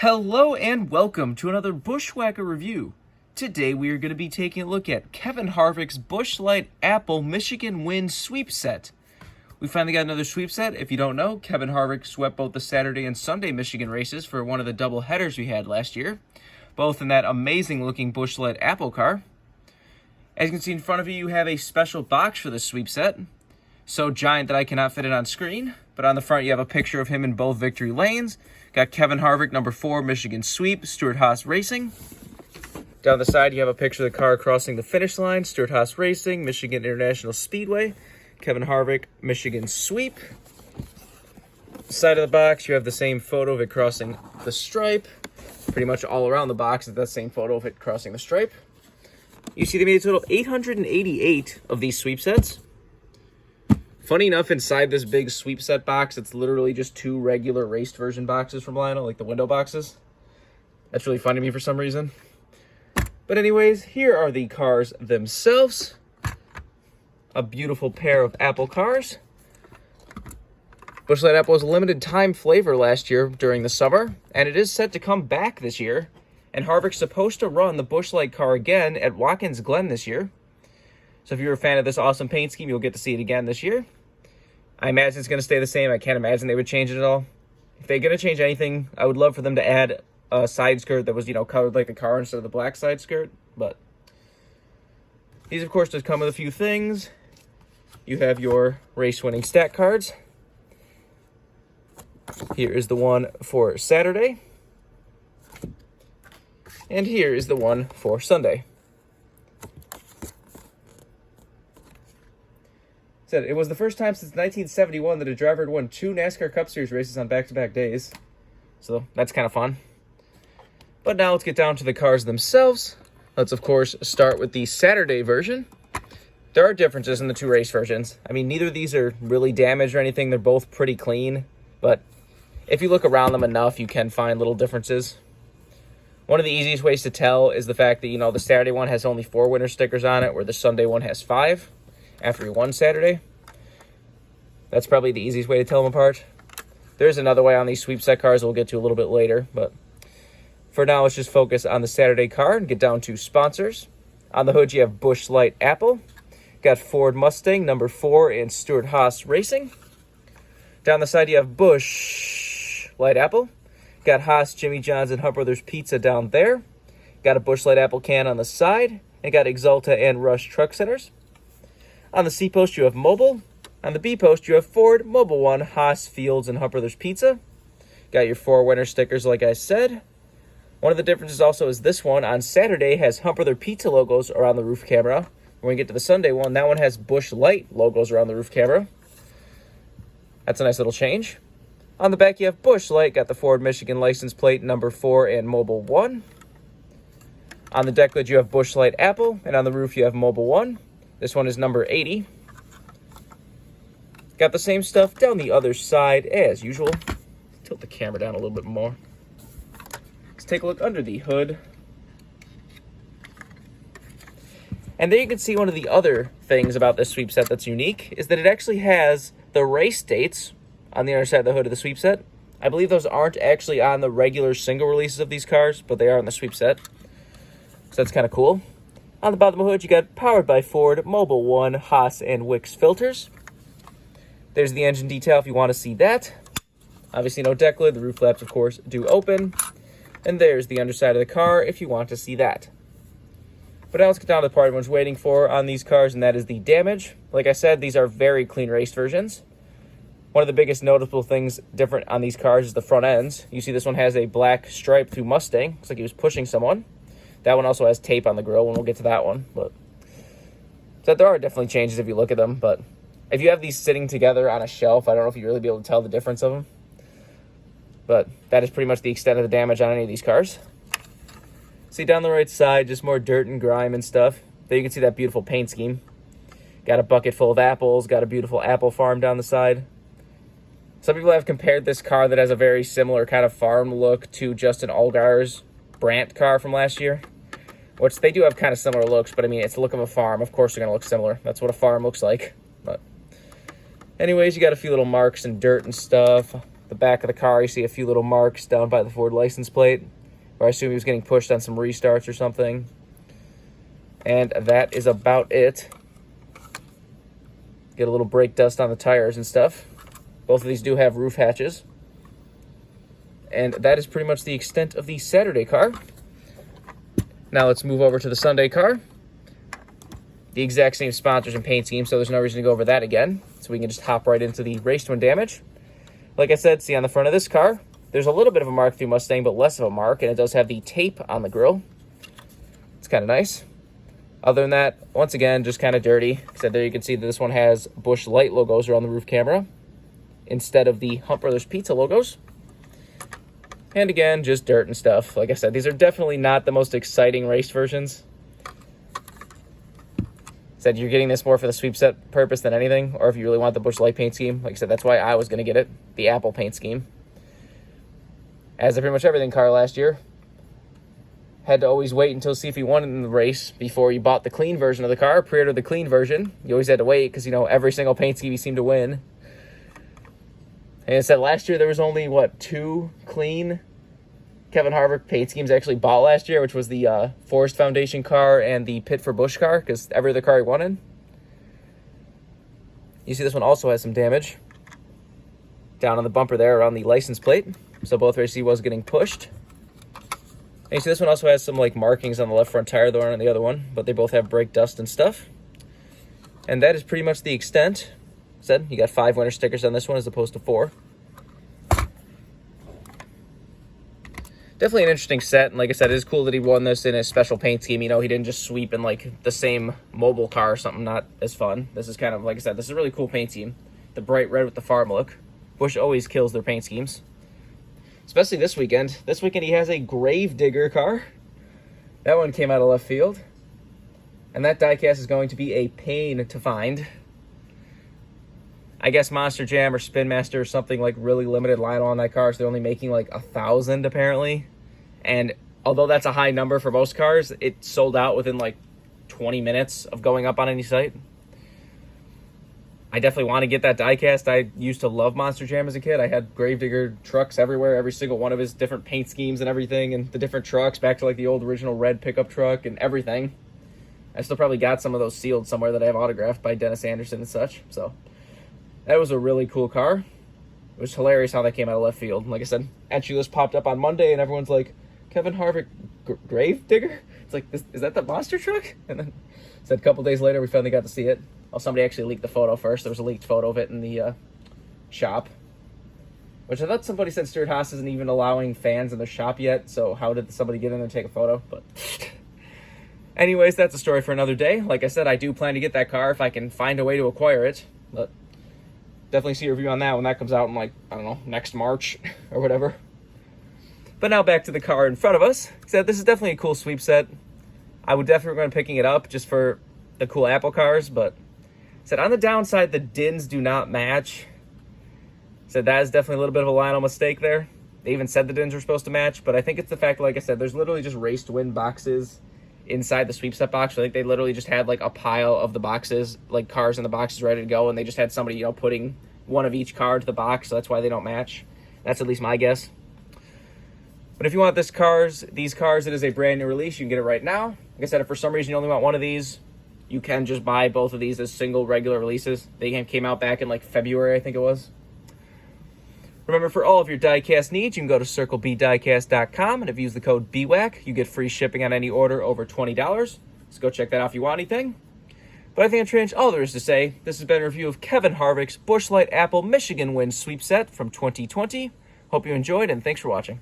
Hello and welcome to another BWhack review. Today we are going to be taking a look at Kevin Harvick's Busch Light Apple Michigan Win Sweep Set. We finally got another sweep set. If you don't know, Kevin Harvick swept both the Saturday and Sunday Michigan races for one of the double headers we had last year, both in that amazing looking Busch Light Apple car. As you can see in front of you, you have a special box for this sweep set. So giant that I cannot fit it on screen, but on the front you have a picture of him in both victory lanes. Got Kevin Harvick, number 4, Michigan Sweep, Stewart-Haas Racing. Down the side you have a picture of the car crossing the finish line, Stewart-Haas Racing, Michigan International Speedway, Kevin Harvick, Michigan Sweep. Side of the box you have the same photo of it crossing the stripe. Pretty much all around the box is that same photo of it crossing the stripe. You see they made a total of 888 of these sweep sets. Funny enough, inside this big sweep set box, it's literally just 2 regular raced version boxes from Lionel, like the window boxes. That's really funny to me for some reason. But anyways, here are the cars themselves. A beautiful pair of Apple cars. Busch Light Apple was a limited time flavor last year during the summer, and it is set to come back this year. And Harvick's supposed to run the Busch Light car again at Watkins Glen this year. So if you're a fan of this awesome paint scheme, you'll get to see it again this year. I imagine it's going to stay the same. I can't imagine they would change it at all. If they're going to change anything, I would love for them to add a side skirt that was, colored like the car instead of the black side skirt. But these, of course, just come with a few things. You have your race-winning stat cards. Here is the one for Saturday. And here is the one for Sunday. Said it was the first time since 1971 that a driver had won 2 NASCAR Cup Series races on back-to-back days. So that's kind of fun. But now let's get down to the cars themselves. Let's, of course, start with the Saturday version. There are differences in the 2 race versions. I mean, neither of these are really damaged or anything. They're both pretty clean. But if you look around them enough, you can find little differences. One of the easiest ways to tell is the fact that, the Saturday one has only 4 winner stickers on it, where the Sunday one has 5. After he won Saturday. That's probably the easiest way to tell them apart. There's another way on these sweep set cars we'll get to a little bit later, but for now let's just focus on the Saturday car and get down to sponsors. On the hood you have Busch Light Apple. Got Ford Mustang, number 4, and Stewart-Haas Racing. Down the side you have Busch Light Apple. Got Haas, Jimmy John's, and Hunt Brothers Pizza down there. Got a Busch Light Apple can on the side. And got Exalta and Rush Truck Centers. On the C post, you have Mobile. On the B post, you have Ford, Mobile One, Haas, Fields, and Hunt Brothers Pizza. Got your 4 winner stickers, like I said. One of the differences also is this one on Saturday has Hunt Brothers Pizza logos around the roof camera. When we get to the Sunday one, that one has Busch Light logos around the roof camera. That's a nice little change. On the back, you have Busch Light, got the Ford Michigan license plate, number 4, and Mobile One. On the deck lid, you have Busch Light Apple, and on the roof, you have Mobile One. This one is number 80. Got the same stuff down the other side as usual. Tilt the camera down a little bit more. Let's take a look under the hood. And there you can see one of the other things about this sweep set that's unique is that it actually has the race dates on the other side of the hood of the sweep set. I believe those aren't actually on the regular single releases of these cars, but they are on the sweep set. So that's kind of cool. On the bottom of the hood, you got powered by Ford, Mobile One, Haas, and Wix filters. There's the engine detail if you want to see that. Obviously no deck lid. The roof flaps, of course, do open. And there's the underside of the car if you want to see that. But now let's get down to the part everyone's waiting for on these cars, and that is the damage. Like I said, these are very clean race versions. One of the biggest noticeable things different on these cars is the front ends. You see this one has a black stripe through Mustang. Looks like he was pushing someone. That one also has tape on the grill, and we'll get to that one. But so there are definitely changes if you look at them. But if you have these sitting together on a shelf, I don't know if you'd really be able to tell the difference of them. But that is pretty much the extent of the damage on any of these cars. See down the right side, just more dirt and grime and stuff. There you can see that beautiful paint scheme. Got a bucket full of apples. Got a beautiful apple farm down the side. Some people have compared this car that has a very similar kind of farm look to Justin Allgaier's Brandt car from last year, which they do have kind of similar looks, but I mean, it's the look of a farm. Of course they're going to look similar. That's what a farm looks like. But anyways, you got a few little marks and dirt and stuff The back of the car, you see a few little marks down by the Ford license plate, where I assume he was getting pushed on some restarts or something. And that is about it. Get a little brake dust on the tires and stuff. Both of these do have roof hatches. And that is pretty much the extent of the Saturday car. Now let's move over to the Sunday car. The exact same sponsors and paint scheme, so there's no reason to go over that again. So we can just hop right into the race to win damage. Like I said, see on the front of this car, there's a little bit of a mark through Mustang, but less of a mark, and it does have the tape on the grille. It's kind of nice. Other than that, once again, just kind of dirty. So there you can see that this one has Busch Light logos around the roof camera instead of the Hunt Brothers Pizza logos. And again, just dirt and stuff. Like I said, these are definitely not the most exciting race versions. Said you're getting this more for the sweep set purpose than anything, or if you really want the Busch Light paint scheme. Like I said, that's why I was going to get it, the Apple paint scheme. As of pretty much everything car last year, had to always wait until see if you won in the race before you bought the clean version of the car, pre-ordered the clean version. You always had to wait because, you know, every single paint scheme you seemed to win. And it said last year there was only, what, 2 clean Kevin Harvick paint schemes actually bought last year, which was the Forest Foundation car and the Pit for Busch car, because every other car he won in. You see this one also has some damage down on the bumper there around the license plate. So both races he was getting pushed. And you see this one also has some like markings on the left front tire, the one on the other one, but they both have brake dust and stuff. And that is pretty much the extent. Said you got 5 winner stickers on this one as opposed to 4. Definitely an interesting set, and like I said, it is cool that he won this in a special paint scheme. You know, he didn't just sweep in like the same mobile car or something, not as fun. This is kind of, like I said, this is a really cool paint scheme. The bright red with the farm look. Busch always kills their paint schemes. Especially this weekend. This weekend he has a Gravedigger car. That one came out of left field. And that diecast is going to be a pain to find. I guess Monster Jam or Spin Master or something like really limited line on that car, so they're only making like 1,000 apparently. And although that's a high number for most cars, it sold out within like 20 minutes of going up on any site. I definitely want to get that diecast. I used to love Monster Jam as a kid. I had Gravedigger trucks everywhere, every single one of his different paint schemes and everything, and the different trucks back to like the old original red pickup truck and everything. I still probably got some of those sealed somewhere that I have autographed by Dennis Anderson and such, so that was a really cool car. It was hilarious how that came out of left field. Like I said, entry list popped up on Monday, and everyone's like, Kevin Harvick Gravedigger? It's like, is that the monster truck? And then said a couple days later, we finally got to see it. Well, somebody actually leaked the photo first. There was a leaked photo of it in the shop, which I thought somebody said Stuart Haas isn't even allowing fans in their shop yet, so how did somebody get in there and take a photo? But anyways, that's a story for another day. Like I said, I do plan to get that car if I can find a way to acquire it. But definitely see a review on that when that comes out in, like, I don't know, next March or whatever. But now back to the car in front of us. So this is definitely a cool sweep set. I would definitely recommend picking it up just for the cool Apple cars, but said on the downside, the DINs do not match. Said that is definitely a little bit of a Lionel mistake there. They even said the DINs were supposed to match, but I think it's the fact, like I said, there's literally just race to win boxes inside the sweep set box. I think they literally just had like a pile of the boxes, like cars in the boxes ready to go, and they just had somebody, you know, putting one of each car to the box, so that's why they don't match. That's at least my guess. But if you want these cars, it is a brand new release. You can get it right now. Like I said, if for some reason you only want one of these, you can just buy both of these as single regular releases. They came out back in like February, I think it was. Remember, for all of your diecast needs, you can go to circlebdiecast.com, and if you use the code BWhack, you get free shipping on any order over $20. So go check that out if you want anything. But I think I've changed all there is to say. This has been a review of Kevin Harvick's Busch Light Apple Michigan Win Sweep Set from 2020. Hope you enjoyed, and thanks for watching.